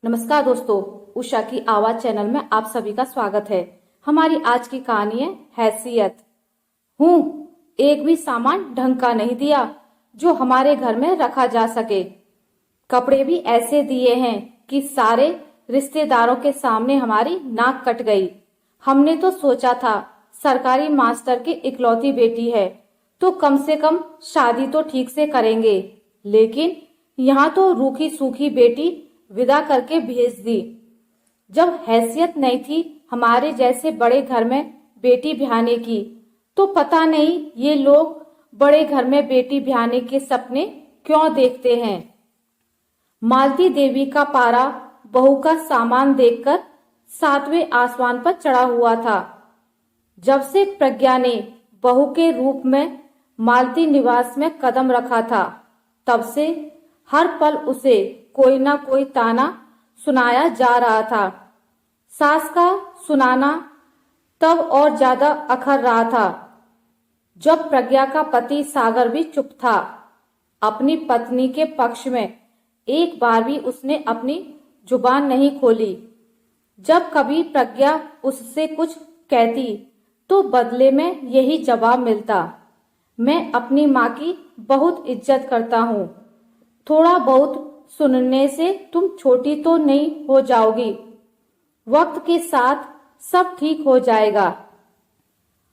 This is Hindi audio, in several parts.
नमस्कार दोस्तों, उषा की आवाज चैनल में आप सभी का स्वागत है। हमारी आज की कहानी है हैसियत। हूँ एक भी सामान ढंग का नहीं दिया जो हमारे घर में रखा जा सके। कपड़े भी ऐसे दिए हैं कि सारे रिश्तेदारों के सामने हमारी नाक कट गई। हमने तो सोचा था सरकारी मास्टर की इकलौती बेटी है तो कम से कम शादी तो ठीक से करेंगे, लेकिन यहाँ तो रूखी सूखी बेटी विदा करके भेज दी। जब हैसियत नहीं थी हमारे जैसे बड़े घर में बेटी ब्याहने की, तो पता नहीं ये लोग बड़े घर में बेटी ब्याहने के सपने क्यों देखते हैं। मालती देवी का पारा बहू का सामान देखकर 7वें आसमान पर चढ़ा हुआ था। जब से प्रज्ञा ने बहू के रूप में मालती निवास में कदम रखा था, तब से हर पल उसे कोई ना कोई ताना सुनाया जा रहा था। सास का सुनाना तब और ज्यादा अखर रहा था जब प्रज्ञा का पति सागर भी चुप था। अपनी पत्नी के पक्ष में एक बार भी उसने अपनी जुबान नहीं खोली। जब कभी प्रज्ञा उससे कुछ कहती तो बदले में यही जवाब मिलता, मैं अपनी माँ की बहुत इज्जत करता हूँ, थोड़ा बहुत सुनने से तुम छोटी तो नहीं हो जाओगी, वक्त के साथ सब ठीक हो जाएगा।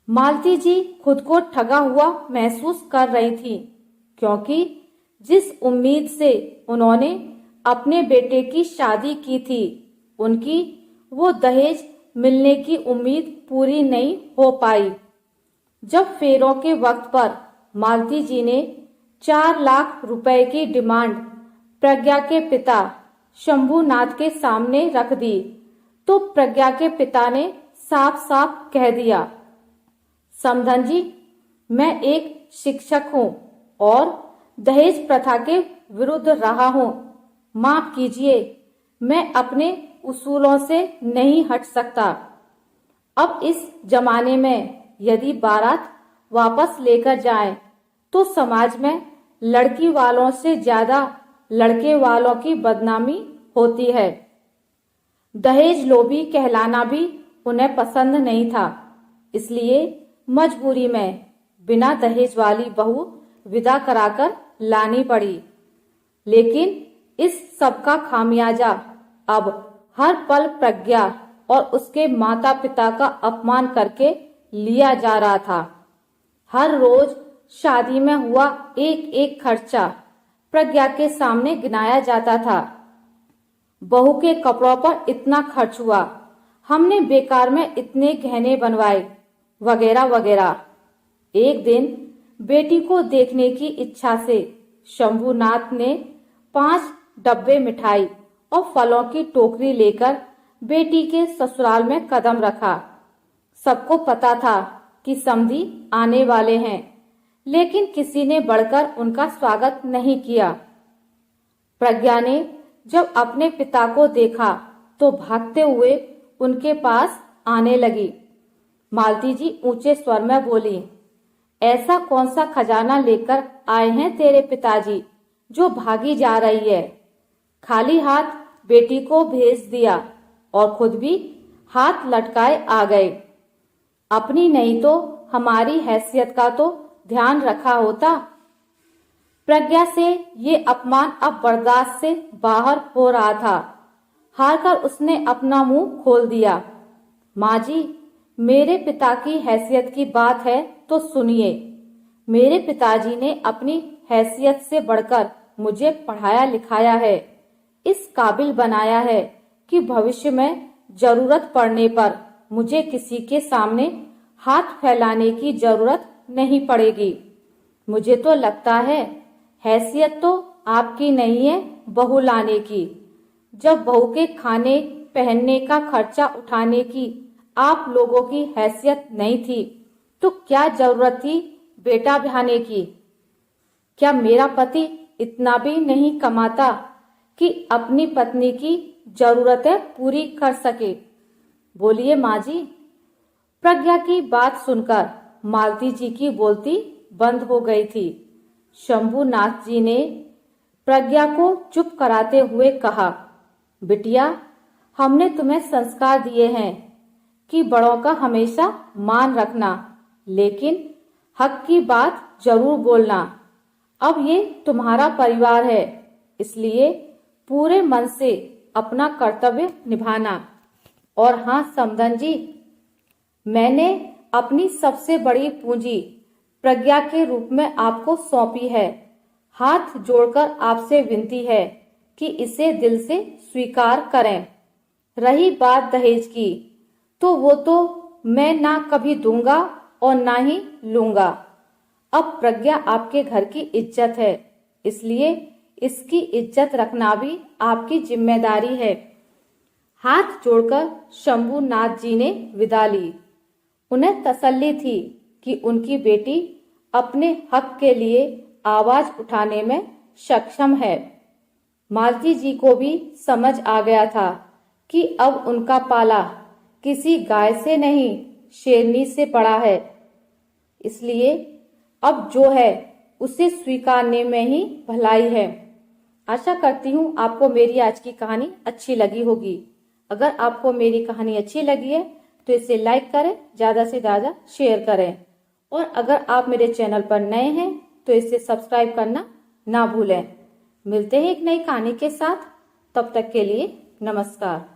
मालती जी खुद को ठगा हुआ महसूस कर रही थी, क्योंकि जिस उम्मीद से उन्होंने अपने बेटे की शादी की थी, उनकी वो दहेज मिलने की उम्मीद पूरी नहीं हो पाई। जब फेरों के वक्त पर मालती जी ने 4 लाख रुपए की डिमांड प्रज्ञा के पिता शंभूनाथ के सामने रख दी, तो प्रज्ञा के पिता ने साफ साफ कह दिया, समधन जी, मैं एक शिक्षक हूँ और दहेज प्रथा के विरुद्ध रहा हूँ। माफ कीजिए, मैं अपने उसूलों से नहीं हट सकता। अब इस जमाने में यदि बारात वापस लेकर जाएं, तो समाज में लड़की वालों से ज्यादा लड़के वालों की बदनामी होती है। दहेज लोभी कहलाना भी उन्हें पसंद नहीं था, इसलिए मजबूरी में बिना दहेज वाली बहू विदा कराकर लानी पड़ी। लेकिन इस सब का खामियाजा अब हर पल प्रज्ञा और उसके माता पिता का अपमान करके लिया जा रहा था। हर रोज शादी में हुआ एक एक खर्चा प्रज्ञा के सामने गिनाया जाता था। बहू के कपड़ों पर इतना खर्च हुआ, हमने बेकार में इतने गहने बनवाए, वगैरह वगैरह। एक दिन बेटी को देखने की इच्छा से शंभूनाथ ने 5 डब्बे मिठाई और फलों की टोकरी लेकर बेटी के ससुराल में कदम रखा। सबको पता था कि समधी आने वाले हैं, लेकिन किसी ने बढ़कर उनका स्वागत नहीं किया। प्रज्ञा ने जब अपने पिता को देखा तो भागते हुए उनके पास आने लगी। मालती जी ऊंचे स्वर में बोली, ऐसा कौन सा खजाना लेकर आए हैं तेरे पिताजी जो भागी जा रही है। खाली हाथ बेटी को भेज दिया और खुद भी हाथ लटकाए आ गए। अपनी नहीं तो हमारी हैसियत का तो ध्यान रखा होता। प्रज्ञा से ये अपमान अब बर्दाश्त से बाहर हो रहा था। हार कर उसने अपना मुंह खोल दिया। माँ जी, मेरे पिता की हैसियत की बात है तो सुनिए। मेरे पिताजी ने अपनी हैसियत से बढ़कर मुझे पढ़ाया लिखाया है, इस काबिल बनाया है कि भविष्य में जरूरत पड़ने पर मुझे किसी के सामने हाथ फैलाने की जरूरत नहीं पड़ेगी। मुझे तो लगता है हैसियत तो आपकी नहीं है बहू लाने की। जब बहू के खाने पहनने का खर्चा उठाने की आप लोगों की हैसियत नहीं थी, तो क्या जरूरत थी बेटा ब्याहने की। क्या मेरा पति इतना भी नहीं कमाता कि अपनी पत्नी की जरूरतें पूरी कर सके। बोलिए माँ जी। प्रज्ञा की बात सुनकर मालती जी की बोलती बंद हो गई थी। शंभूनाथ जी ने प्रज्ञा को चुप कराते हुए कहा, बिटिया, हमने तुम्हें संस्कार दिए हैं कि बड़ों का हमेशा मान रखना, लेकिन हक की बात जरूर बोलना। अब ये तुम्हारा परिवार है, इसलिए पूरे मन से अपना कर्तव्य निभाना। और हाँ समधन जी, मैंने अपनी सबसे बड़ी पूंजी प्रज्ञा के रूप में आपको सौंपी है। हाथ जोड़कर आपसे विनती है कि इसे दिल से स्वीकार करें। रही बात दहेज की, तो वो तो मैं ना कभी दूंगा और ना ही लूंगा। अब प्रज्ञा आपके घर की इज्जत है, इसलिए इसकी इज्जत रखना भी आपकी जिम्मेदारी है। हाथ जोड़कर शंभूनाथ जी ने विदा ली। उन्हें तसल्ली थी कि उनकी बेटी अपने हक के लिए आवाज उठाने में सक्षम है। मालती जी को भी समझ आ गया था कि अब उनका पाला किसी गाय से नहीं, शेरनी से पड़ा है। इसलिए अब जो है उसे स्वीकारने में ही भलाई है। आशा करती हूँ आपको मेरी आज की कहानी अच्छी लगी होगी। अगर आपको मेरी कहानी अच्छी लगी है तो इसे लाइक करें, ज़्यादा से ज़्यादा शेयर करें। और अगर आप मेरे चैनल पर नए हैं तो इसे सब्सक्राइब करना ना भूलें। मिलते हैं एक नई कहानी के साथ, तब तक के लिए नमस्कार।